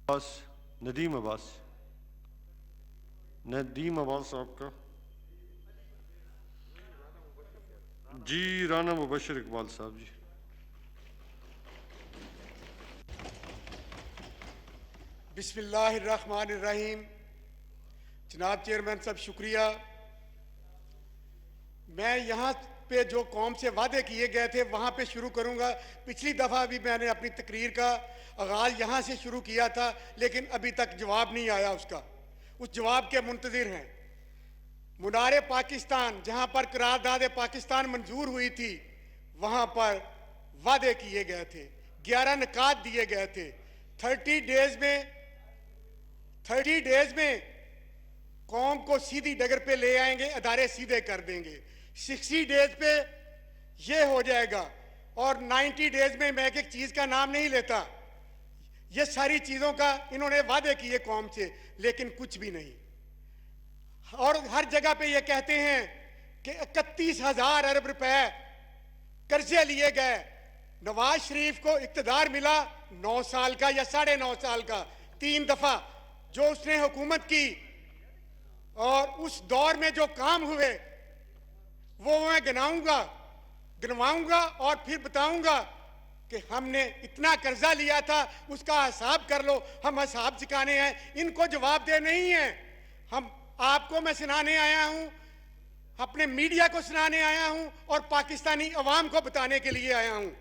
अब्बास, नदीम अब्बास साहब का जी, राना मुबशर इकबाल साहब जी। बिस्मिल्लाहिर्रहमानिर्रहीम। जनाब चेयरमैन साहब शुक्रिया। मैं यहाँ पे जो कौम से वादे किए गए थे वहाँ पे शुरू करूँगा। पिछली दफ़ा भी मैंने अपनी तकरीर का आगाज़ यहाँ से शुरू किया था, लेकिन अभी तक जवाब नहीं आया उसका। उस जवाब के मुंतज़िर हैं। मुनारे पाकिस्तान, जहाँ पर करारदाद पाकिस्तान मंजूर हुई थी, वहाँ पर वादे किए गए थे, 11 निकात दिए गए थे। 30 डेज में कौम को सीधी डगर पे ले आएंगे, अदारे सीधे कर देंगे। 60 डेज पे ये हो जाएगा, और 90 डेज में मैं एक चीज का नाम नहीं लेता, ये सारी चीजों का इन्होंने वादे किए कौम से, लेकिन कुछ भी नहीं। और हर जगह पे ये कहते हैं कि 31,000 अरब रुपए कर्जे लिए गए। नवाज शरीफ को इक्तदार मिला 9 साल का या 9.5 साल का, 3 दफा जो उसने हुकूमत की, और उस दौर में जो काम हुए वो मैं गिनवाऊंगा और फिर बताऊंगा कि हमने इतना कर्जा लिया था, उसका हिसाब कर लो। हम हिसाब चुकाने हैं, इनको जवाब दे नहीं है। हम आपको मैं सुनाने आया हूं, अपने मीडिया को सुनाने आया हूं, और पाकिस्तानी अवाम को बताने के लिए आया हूं।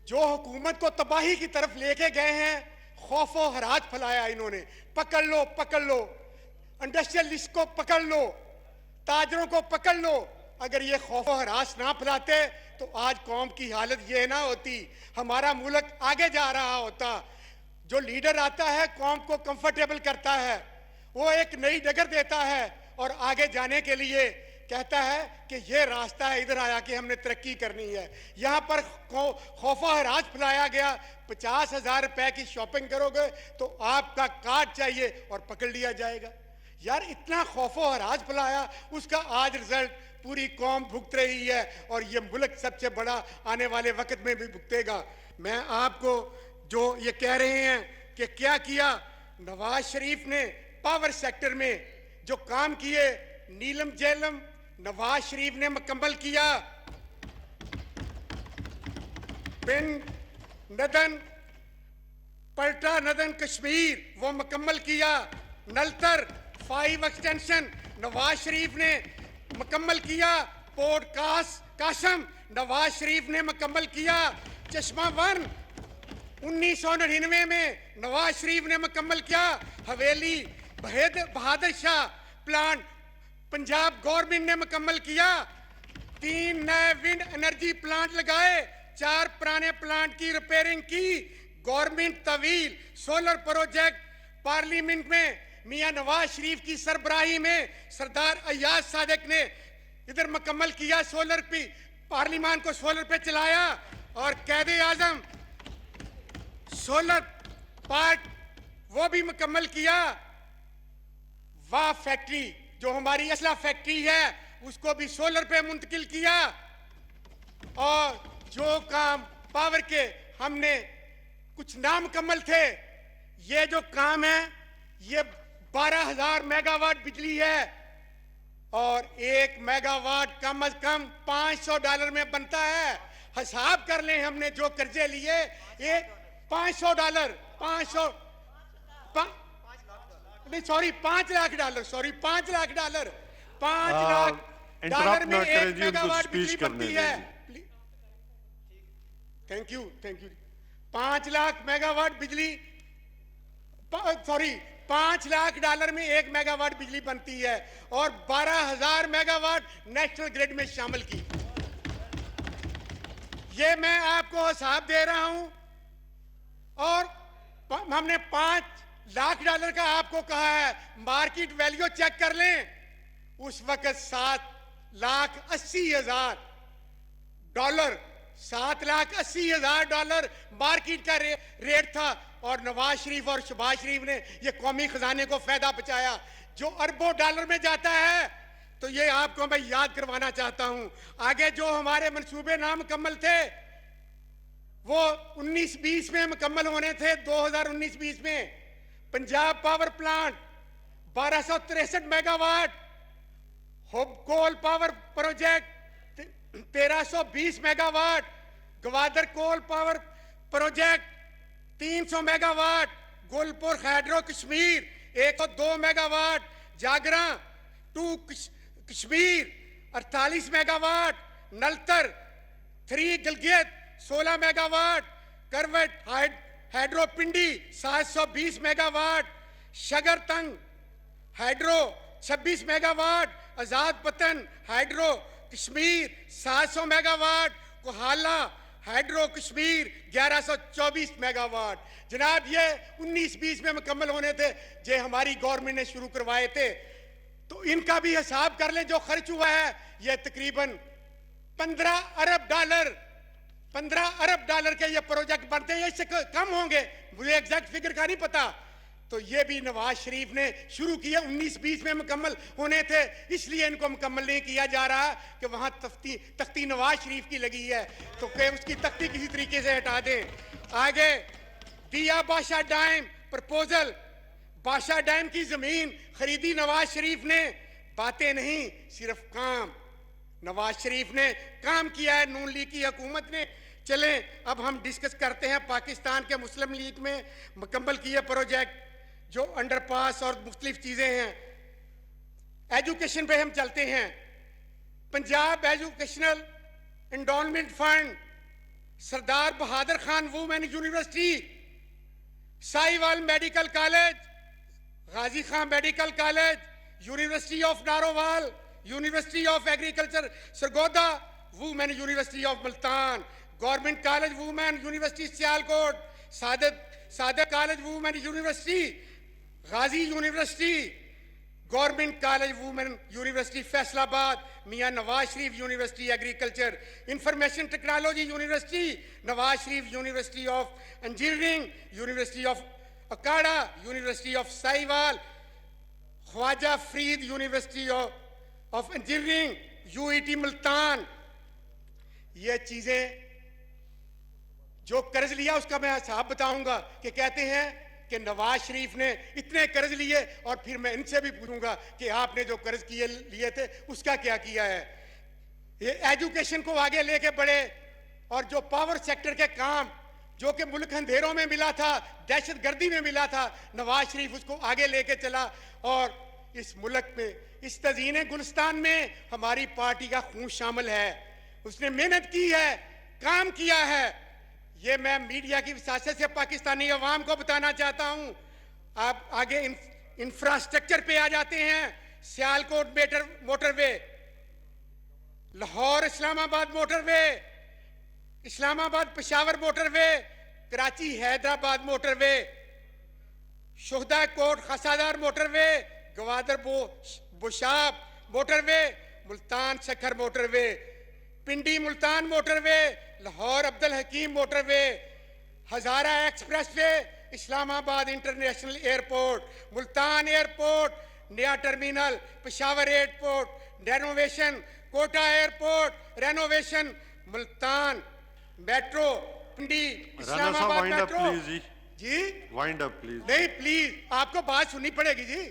जो हुकूमत को तबाही की तरफ लेके गए हैं, खौफो हराज फैलाया इन्होंने। पकड़ लो, इंडस्ट्रियलिस्ट को पकड़ लो, ताजरों को पकड़ लो। अगर ये खौफो हरास ना फैलाते तो आज कौम की हालत ये ना होती, हमारा मुल्क आगे जा रहा होता। जो लीडर आता है कौम को कंफर्टेबल करता है, वो एक नई डगर देता है और आगे जाने के लिए कहता है कि ये रास्ता है, इधर आया कि हमने तरक्की करनी है। यहाँ पर खौफो हराज फैलाया गया। 50,000 रुपए की शॉपिंग करोगे तो आपका कार्ड चाहिए और पकड़ लिया जाएगा। यार इतना खौफो हराज फैलाया, उसका आज रिजल्ट पूरी कौम भुगत रही है, और ये मुल्क सबसे बड़ा आने वाले वक्त में भी भुगतेगा। मैं आपको जो ये कह रहे हैं कि क्या किया नवाज शरीफ ने पावर सेक्टर में, जो काम किए नीलम झेलम नवाज शरीफ ने मुकम्मल किया। बिन नदन पलटा नदन कश्मीर वो मुकम्मल किया। नलतर 5 एक्सटेंशन नवाज शरीफ ने मुकम्मल किया। पोर्ट कासम नवाज शरीफ ने मुकम्मल किया। चश्मा वन 1999 में नवाज शरीफ ने मुकम्मल किया। हवेली बहादुर शाह प्लांट पंजाब गवर्नमेंट ने मुकम्मल किया। 3 नए विंड एनर्जी प्लांट लगाए, 4 पुराने प्लांट की रिपेयरिंग की। गवर्नमेंट तवील सोलर प्रोजेक्ट पार्लियामेंट में मियां नवाज शरीफ की सरबराही में सरदार अय्याज सादिक ने इधर मुकम्मल किया। सोलर पे पार्लियामान को सोलर पे चलाया, और कैदे आजम सोलर पार्क वो भी मुकम्मल किया। वाह फैक्ट्री जो हमारी असला फैक्ट्री है, उसको भी सोलर पे मुंतकिल किया। और जो काम पावर के हमने कुछ नामुकम्मल थे, ये जो काम है ये 12,000 मेगावाट बिजली है, और 1 मेगावाट कम से कम $500 में बनता है। हिसाब कर लें, हमने जो कर्जे लिए, ये $500 5 लाख डॉलर 5 लाख डॉलर में 1 मेगावाट बिजली बनती है। थैंक यू 5 लाख मेगावाट बिजली, 5 लाख डॉलर में 1 मेगावाट बिजली बनती है, और 12,000 मेगावाट नेशनल ग्रिड में शामिल की। ये मैं आपको हिसाब दे रहा हूं। और हमने 5 लाख डॉलर का आपको कहा है, मार्केट वैल्यू चेक कर लें, उस वक्त $7,80,000 $7,80,000 मार्केट का रेट था। और नवाज शरीफ और शहबाज शरीफ ने ये कौमी खजाने को फायदा पहुंचाया, जो अरबों डॉलर में जाता है। तो ये आपको मैं याद करवाना चाहता हूं। आगे जो हमारे मंसूबे नामुकम्मल थे, वो 19-20 में मुकम्मल होने थे। 2019-20 में Punjab power plant 1263 megawatt, coal power project 1320 megawatt, Gwadar coal power project 300 megawatt, Gulpur hydro Kashmir 102 megawatt, Jagran 2 Kashmir 48 megawatt, Naltar 3 Gilgit 16 megawatt, Karot hydro Pindi 720 megawatt, Shagarthang hydro 26 megawatt, Azad Pattan hydro Kashmir 700 megawatt, Kohala hydro Kashmir 1124 megawatt. जनाब ये 19-20 में मुकम्मल होने थे, जे हमारी गवर्नमेंट ने शुरू करवाए थे। तो इनका भी हिसाब कर लें जो खर्च हुआ है, ये तकरीबन 15 अरब डॉलर के ये प्रोजेक्ट बनते हैं, इससे कम होंगे, मुझे एग्जैक्ट फिगर का नहीं पता। तो ये भी नवाज शरीफ ने शुरू किया, 19-20 में मुकम्मल होने थे, इसलिए इनको मुकम्मल नहीं किया जा रहा कि वहां तख्ती नवाज शरीफ की लगी है, तो उसकी तख्ती किसी तरीके से हटा दें। आगे दिया बादशाह डैम प्रपोजल, बादशाह डैम की जमीन खरीदी नवाज शरीफ ने, बातें नहीं सिर्फ काम। नवाज शरीफ ने काम किया है, नून लीग की हुकूमत ने। चलें अब हम डिस्कस करते हैं पाकिस्तान के मुस्लिम लीग में मुकम्मल किए प्रोजेक्ट, जो अंडरपास और मुख्तलिफ चीजें हैं। एजुकेशन पे हम चलते हैं। Punjab educational endowment fund, Sardar Bahadur Khan women university, Sahiwal medical college, Ghazi Khan medical college, university of Narowal, university of agriculture Sargodha, women university of Multan, government college women university Sialkot, Saadat college women university, Ghazi university, government college women university Faisalabad, Mian Nawaz Sharif university agriculture, information technology university, Nawaz Sharif university of engineering, university of Okara, university of Sahiwal, Khwaja Farid university of engineering, UET Multan. ये चीजें जो कर्ज लिया उसका मैं हिसाब बताऊंगा कि कहते हैं कि नवाज शरीफ ने इतने कर्ज लिए, और फिर मैं इनसे भी पूछूंगा कि आपने जो कर्ज लिए थे उसका क्या किया है। ये एजुकेशन को आगे लेके बढ़े, और जो पावर सेक्टर के काम जो कि मुल्क अंधेरों में मिला था, दहशतगर्दी में मिला था, नवाज शरीफ उसको आगे लेके चला। और इस मुल्क में इस तज़ीने गुलिस्तान में हमारी पार्टी का खून शामिल है, उसने मेहनत की है, काम किया है। ये मैं मीडिया की विसासत से पाकिस्तानी अवाम को बताना चाहता हूं। आप आगे इंफ्रास्ट्रक्चर पे आ जाते हैं। Sialkot motorway, Lahore Islamabad motorway, Islamabad Peshawar motorway, Karachi Hyderabad motorway, शोहदा कोट खसादार motorway, Gwadar Hoshab motorway, Multan Sukkur motorway, Pindi Multan motorway, Lahore Abdul Hakeem motorway, Hazara expressway, Islamabad international airport, Multan airport, नया terminal, Peshawar airport renovation, Quetta airport renovation, Multan metro, Pindi Islamabad metro. जी वाइंड अप प्लीज। नहीं प्लीज, आपको बात सुननी पड़ेगी जी,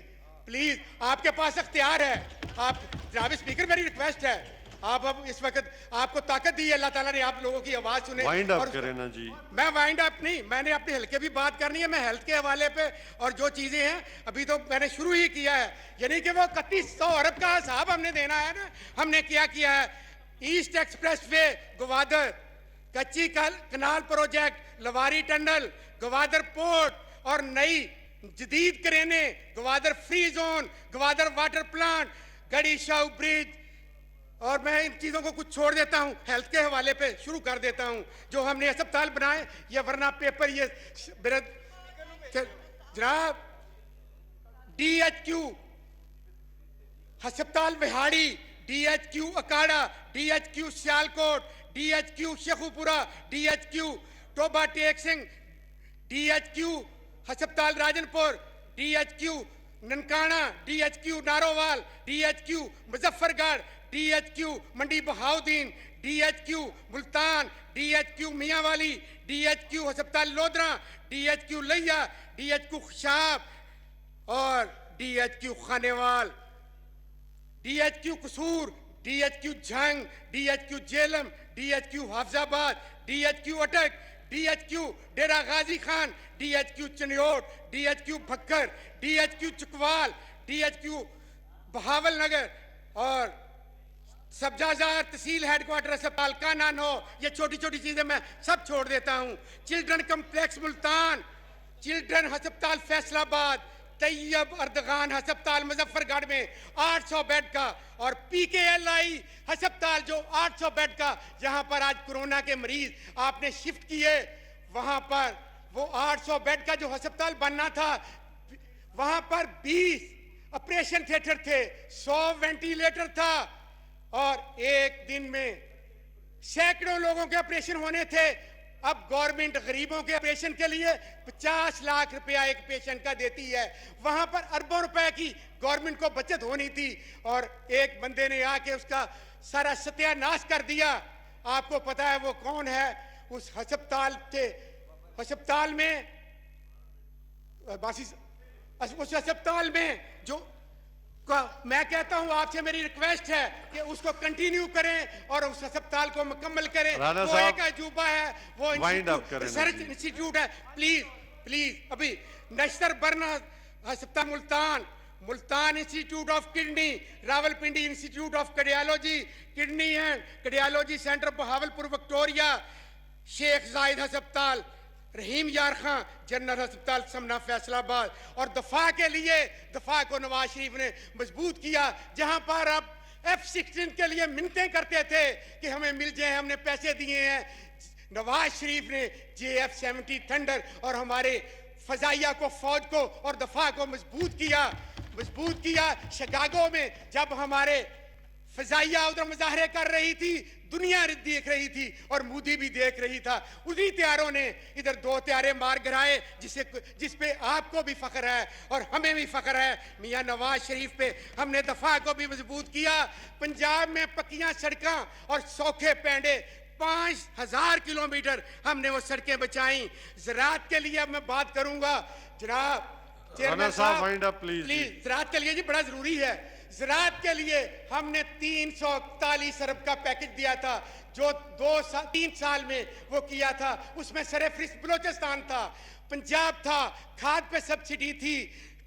प्लीज आपके पास अख्तियार है। आप जनाब स्पीकर, मेरी रिक्वेस्ट है, आप अब इस वक्त आपको ताकत दी है अल्लाह ताला ने, आप लोगों की आवाज सुने। वाइंड अप करें ना जी। मैं वाइंड अप नहीं, मैंने अपने हल्के भी बात करनी है, मैं हेल्थ के हवाले पे और जो चीजें हैं अभी तो मैंने शुरू ही किया है। यानी कि वो 3100 अरब का हिसाब हमने देना है ना, हमने क्या किया है। ईस्ट एक्सप्रेस वे ग्वादर, कच्ची कनाल project, Lavari tunnel, Gwadar port और नई जदीद करेने, Gwadar free zone, Gwadar water plant, गड़ी शाह ब्रिज। और मैं इन चीजों को कुछ छोड़ देता हूं, हेल्थ के हवाले पे शुरू कर देता हूं। जो हमने अस्पताल बनाए, ये वरना पेपर ये जनाब DHQ अस्पताल बिहाड़ी, DHQ Okara, DHQ Sialkot, DHQ Sheikhupura, DHQ Toba Tek Singh, DHQ अस्पताल Rajanpur, DHQ Nankana, DHQ Narowal, DHQ Muzaffargarh, DHQ मंडी Bahauddin, DHQ Multan, DHQ Mianwali, DHQ अस्पताल लोधरा, DHQ लिया, DHQ खुशाब और DHQ खानेवाल, DHQ कसूर, DHQ Jhang, DHQ Jhelum, DHQ Hafizabad, DHQ अटक, DHQ डेरा Ghazi Khan, DHQ Chiniot, DHQ Bhakkar, DHQ चुकवाल, DHQ बहावल नगर और सब्जाजार तहसील हेडक्वार्टर अस्पताल का नान हो। ये छोटी छोटी चीजें मैं सब छोड़ देता हूँ। चिल्ड्रन कम्प्लेक्स मुल्तान, चिल्ड्रन अस्पताल फैसलाबाद, तैयब अर्दगान अस्पताल मुजफ्फरगढ़ में 800 बेड का और PKLI अस्पताल जो 800 बेड का, जहां पर आज कोरोना के मरीज आपने शिफ्ट किए, वहां पर वो 800 बेड का जो अस्पताल बनना था, वहां पर 20 ऑपरेशन थिएटर थे, 100 वेंटिलेटर था और एक दिन में सैकड़ों लोगों के ऑपरेशन होने थे। अब गवर्नमेंट गरीबों के ऑपरेशन के लिए 50 लाख रुपया एक पेशेंट का देती है। वहां पर अरबों रुपए की गवर्नमेंट को बचत होनी थी और एक बंदे ने आके उसका सारा सत्यानाश कर दिया। आपको पता है वो कौन है? उस अस्पताल में उस अस्पताल में जो मैं कहता हूं, आपसे मेरी रिक्वेस्ट है कि उसको कंटिन्यू करें और उस अस्पताल को मुकम्मल करें। वो एक अजूबा है, वो रिसर्च इंस्टीट्यूट है। प्लीज प्लीज अभी नश्तर बरना अस्पताल Multan institute of kidney, Rawalpindi institute of cardiology, kidney and cardiology centre Bahawalpur Victoria, Sheikh Zayed अस्पताल, रहीम यार खां जनरल अस्पताल समना फैसलाबाद। और दफा के लिए दफा को नवाज शरीफ ने मजबूत किया, जहां पर अब F-16 के लिए मिन्नतें करते थे कि हमें मिल जाए, हमने पैसे दिए हैं। नवाज शरीफ ने JF-70 थंडर और हमारे फजाइया को, फौज को और दफा को मजबूत किया। शिकागो में जब हमारे फजाइया उधर मुजाहरे कर रही थी, दुनिया देख रही थी और मोदी भी देख रही था, उन्हीं त्यारों ने इधर 2 त्यारे मार गिराए, जिस पे आपको भी फख्र है और हमें भी फख्र है। मियां नवाज शरीफ पे हमने दफा को भी मजबूत किया। पंजाब में पक्कियां सड़कें और सौखे पैंडे 5000 किलोमीटर हमने वो सड़कें बचाई। ज़राअत के लिए अब मैं बात करूंगा जनाब चेयरमैन साहब, प्लीज ज़राअत के लिए जी बड़ा जरूरी है। ज़राअत के लिए हमने 341 अरब का पैकेज दिया था, जो 3 साल में वो किया था। उसमें सरफहरिस्त बलोचिस्तान था, पंजाब था, खाद पे सब्सिडी थी,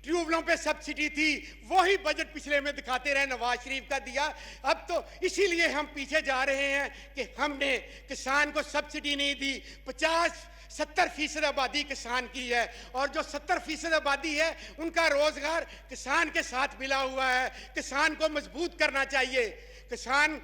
ट्यूबवेलों पे सब्सिडी थी। वही बजट पिछले में दिखाते रहे, नवाज शरीफ का दिया। अब तो इसीलिए हम पीछे जा रहे हैं कि हमने किसान को सब्सिडी नहीं दी। 70% आबादी किसान की है और जो 70% आबादी है उनका रोजगार किसान के साथ मिला हुआ है। किसान को मजबूत करना चाहिए। किसान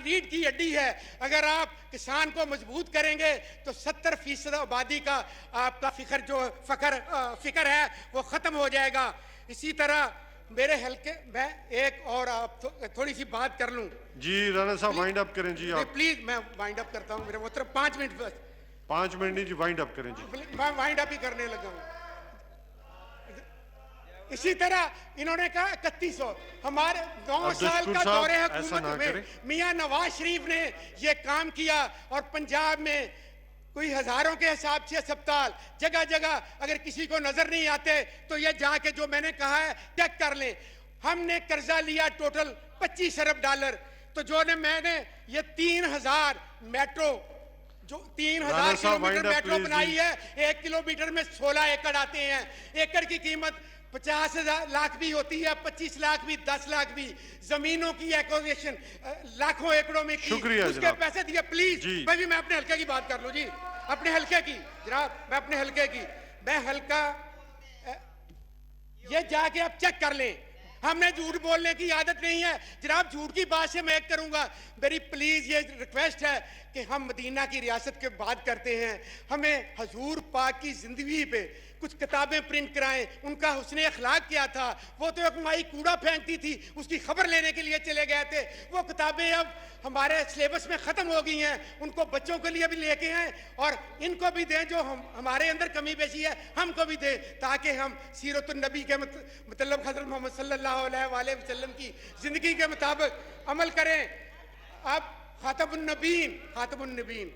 रीढ़ की हड्डी है। अगर आप किसान को मजबूत करेंगे तो 70% आबादी का आपका फिक्र है वो खत्म हो जाएगा। इसी तरह मेरे हल्के मैं एक और आप थोड़ी सी बात कर लूं जी। राणा साहब वाइंड अप करें जी। आप प्लीज, मैं वाइंड अप करता हूं। मेरे वो 5 मिनट बस। 5 मिनट नहीं जी, वाइंड अप करें जी। मैं वाइंड अप ही करने लगा हूं। इसी तरह इन्होंने कहा 3100 हमारे 9 साल का दौरे हुकूमत में मियां नवाज शरीफ ने ये काम किया और पंजाब में कोई हजारों के हिसाब से अस्पताल जगह जगह, अगर किसी को नजर नहीं आते तो ये जाके जो मैंने कहा है चेक कर लें। हमने कर्जा लिया टोटल 25 अरब डॉलर। तो जो ने मैंने ये 3000 मेट्रो, जो 3000 किलोमीटर मेट्रो बनाई है, 1 किलोमीटर में 16 एकड़ आते हैं। एकड़ की कीमत 50 लाख भी होती है, 25 लाख भी, 10 लाख भी। जमीनों की एक्विजिशन लाखों एकड़ों में की, उसके पैसे दिए। प्लीज भाई, मैं अपने हल्के की बात कर लूं जी, अपने हल्के की जनाब, मैं अपने हल्के की, मैं हल्का ये जाके आप चेक कर लें। हमने झूठ बोलने की आदत नहीं है जनाब। झूठ की बात से मैं एक करूंगा। मेरी प्लीज ये रिक्वेस्ट है कि हम मदीना की रियासत के बात करते हैं, हमें हजूर पाक की जिंदगी पे कुछ किताबें प्रिंट कराएं। उनका हुस्न अखलाक क्या था? वो तो एक माई कूड़ा फेंकती थी, उसकी खबर लेने के लिए चले गए थे। वो किताबें अब हमारे सिलेबस में ख़त्म हो गई हैं, उनको बच्चों के लिए भी लेके आए और इनको भी दें। जो हमारे अंदर कमी पेशी है हमको भी दें, ताकि हम सीरतुन नबी के मतलब हज़रत मोहम्मद सल्लल्लाहु अलैहि वसल्लम की ज़िंदगी के मुताबिक अमल करें। अब खातमुन नबीन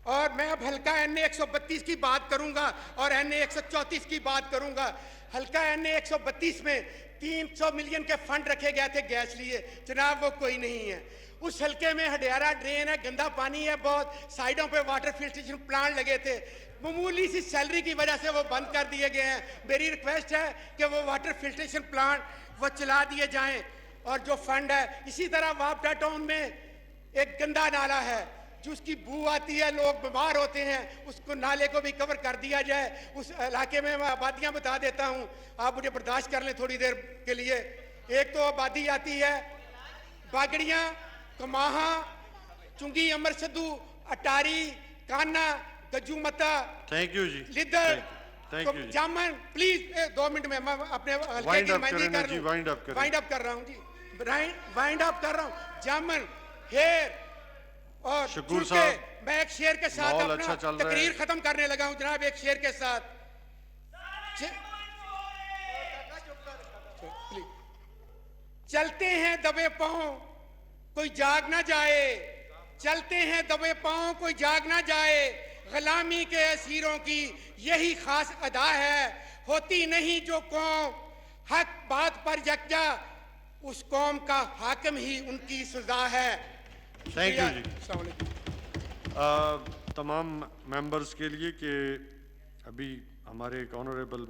और मैं अब हल्का NA 132 की बात करूंगा और NA 134 की बात करूंगा। हल्का NA 132 में 300 मिलियन के फंड रखे गए थे गैस लिए, जनाब वो कोई नहीं है। उस हल्के में हडियारा ड्रेन है, गंदा पानी है बहुत, साइडों पे वाटर फिल्ट्रेशन प्लांट लगे थे। मामूली सी सैलरी की वजह से वो बंद कर दिए गए हैं। मेरी रिक्वेस्ट है कि वो वाटर फिल्ट्रेशन प्लांट वो चला दिए जाएं और जो फंड है, इसी तरह वापटा टाउन में एक गंदा नाला है जिसकी बू आती है, लोग बीमार होते हैं, उसको नाले को भी कवर कर दिया जाए। उस इलाके में मैं आबादियां बता देता हूं, आप मुझे बर्दाश्त कर लें थोड़ी देर के लिए। एक तो आबादी आती है बागड़ियां, कमाहा, चुंगी, अमर सद्दू, अटारी, काना, गज्जूमता, थैंक यू जी, लिदर, थैंक यू जी। जामन। प्लीज 2 मिनट में मैं अपने हल्के वाइंड की अप मेहंदी करें कर जी, लूं। वाइंड अप करें। वाइंड अप कर रहा हूं जी, वाइंड अप कर रहा हूं। जामन, हेर और शकूर चुनके, साहब, मैं एक शेर के साथ माहौल अपना अच्छा चल रहा है। तकरीर खत्म करने लगा हूं जनाब, एक शेर के साथ। चलते हैं दबे पांव कोई जाग ना जाए, चलते हैं दबे पांव कोई जाग ना जाए। गुलामी के असीरों की यही खास अदा है, होती नहीं जो कौम हक बात पर यकजा, उस कौम का हाकिम ही उनकी सजा है। थैंक यू जी। अस्सलाम वालेकुम। तमाम मेंबर्स के लिए कि अभी हमारे एक ऑनरेबल